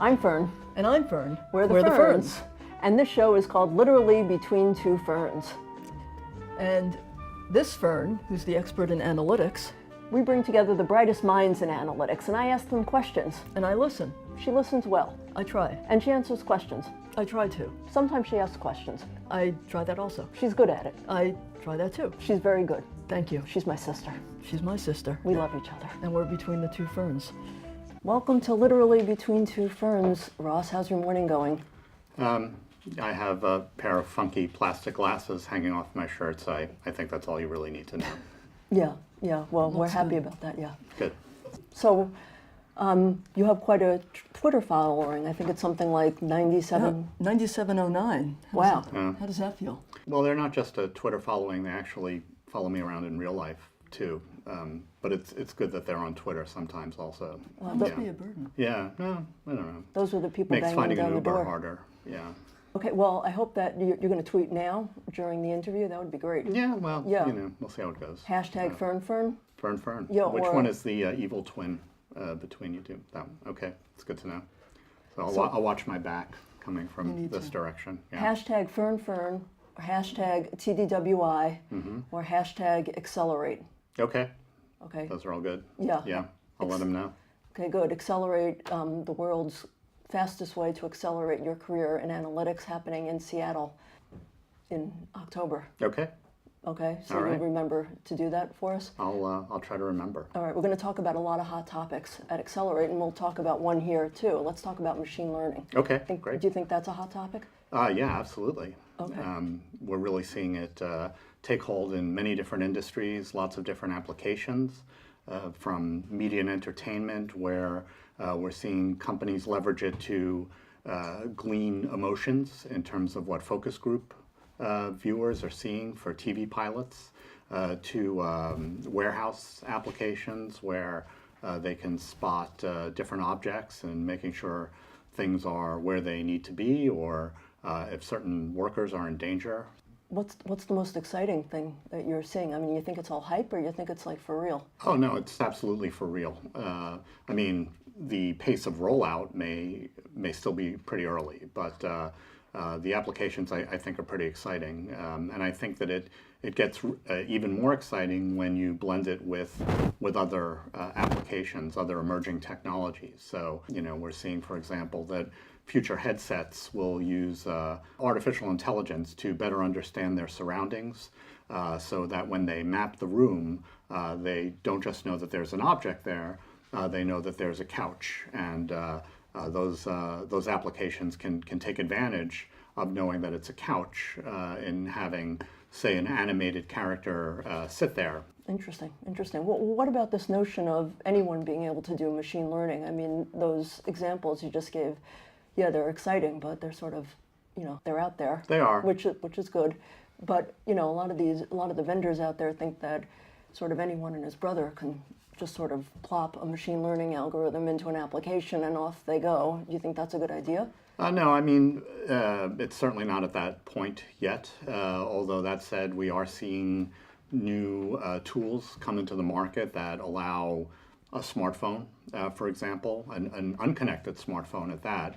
I'm Fern. And I'm Fern. We're the Ferns. And this show is called Literally Between Two Ferns. And this Fern, who's the expert in analytics, We bring together the brightest minds in analytics, and I ask them questions. and I listen. She listens well, I try. and she answers questions. I try to. Sometimes she asks questions. I try that also. She's good at it. I try that too. She's very good. Thank you. She's my sister. She's my sister. We love each other. And we're between the two Ferns. Welcome to Literally Between Two Ferns. Ross, how's your morning going? I have a pair of funky plastic glasses hanging off my shirt, so I think that's all you really need to know. Yeah. Well, we're Looks happy good. about that, yeah. Good. So, you have quite a Twitter following. I think it's something like 97. 9709. Wow. How does that feel? Well, they're not just a Twitter following, they actually follow me around in real life, too. But it's good that they're on Twitter sometimes also. That must be a burden. Yeah, no, I don't know. Those are the people Makes banging finding an down the Uber door. harder, yeah. Okay, well, I hope that you're going to tweet now during the interview. That would be great. Yeah, well, Yeah. we'll see how it goes. Hashtag Fern. Fern. Yeah, Which or- one is the evil twin between you two? That one. Okay, it's good to know. So I'll watch my back coming You from need this to. direction. Yeah. Hashtag Fern, or hashtag TDWI, or hashtag Accelerate. Okay, Okay. those are all good. Yeah. Yeah, I'll let them know. Okay, good. Accelerate, the world's fastest way to accelerate your career in analytics, happening in Seattle in October. Okay, Okay, so All right. you'll remember to do that for us. I'll try to remember. All right, we're going to talk about a lot of hot topics at Accelerate, and we'll talk about one here too. Let's talk about machine learning. Okay, great. Do you think that's a hot topic? Yeah, absolutely. Okay. We're really seeing it take hold in many different industries, lots of different applications, from media and entertainment, where we're seeing companies leverage it to glean emotions in terms of what focus group viewers are seeing for TV pilots, to warehouse applications where they can spot different objects and making sure things are where they need to be, or if certain workers are in danger. What's the most exciting thing that you're seeing? I mean, you think it's all hype, or you think it's like for real? Oh no, it's absolutely for real. I mean, the pace of rollout may still be pretty early, but the applications I think are pretty exciting, and I think that it gets even more exciting when you blend it with other applications, other emerging technologies. So we're seeing, for example, that future headsets will use artificial intelligence to better understand their surroundings, so that when they map the room, they don't just know that there's an object there, they know that there's a couch, and those applications can take advantage of knowing that it's a couch, in having, say, an animated character sit there. Interesting. Well, what about this notion of anyone being able to do machine learning? I mean, those examples you just gave, yeah, they're exciting, but they're sort of, they're out there. They are. Which is good. But, a lot of the vendors out there think that sort of anyone and his brother can just sort of plop a machine learning algorithm into an application and off they go. Do you think that's a good idea? No, I mean, it's certainly not at that point yet. Although that said, we are seeing new tools come into the market that allow a smartphone, for example, an unconnected smartphone at that,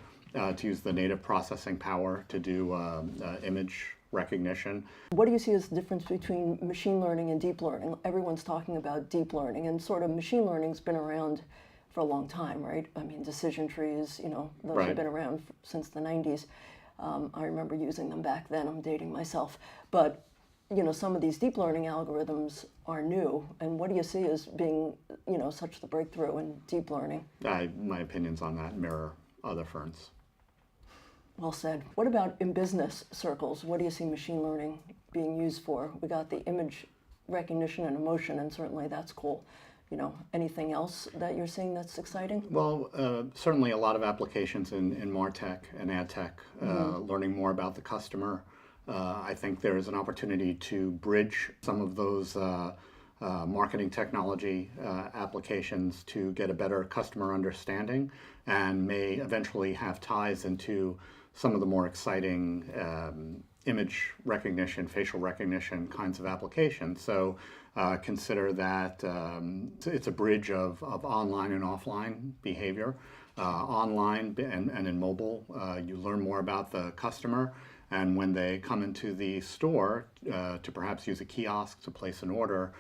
to use the native processing power to do image recognition. What do you see as the difference between machine learning and deep learning? Everyone's talking about deep learning, and sort of machine learning's been around for a long time, right? I mean, decision trees, those Right. have been around since the 90s. I remember using them back then. I'm dating myself. But, some of these deep learning algorithms are new. And what do you see as being, such the breakthrough in deep learning? My opinions on that mirror other firms. Well said. What about in business circles? What do you see machine learning being used for? We got the image recognition and emotion, and certainly that's cool. Anything else that you're seeing that's exciting? Well, certainly a lot of applications in MarTech and AdTech, learning more about the customer. I think there is an opportunity to bridge some of those marketing technology applications to get a better customer understanding, and may eventually have ties into some of the more exciting image recognition, facial recognition kinds of applications. So consider that it's a bridge of online and offline behavior. Online and in mobile, you learn more about the customer, and when they come into the store to perhaps use a kiosk to place an order,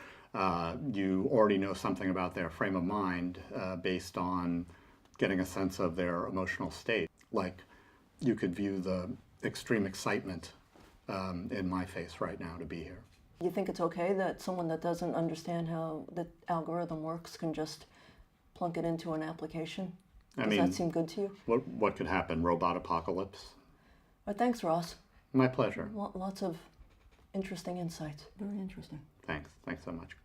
you already know something about their frame of mind based on getting a sense of their emotional state. Like, you could view the extreme excitement in my face right now to be here. You think it's okay that someone that doesn't understand how the algorithm works can just plunk it into an application? Does that seem good to you? What could happen? Robot apocalypse? Thanks, Ross. My pleasure. Lots of interesting insights. Very interesting. Thanks so much.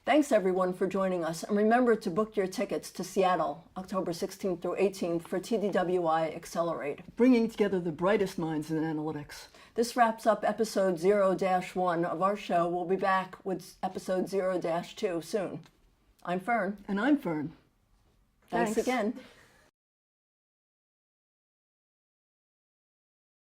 Thanks, everyone, for joining us. And remember to book your tickets to Seattle, October 16th through 18th for TDWI Accelerate. Bringing together the brightest minds in analytics. This wraps up episode 0-1 of our show. We'll be back with episode 0-2 soon. I'm Fern. And I'm Fern. Thanks again.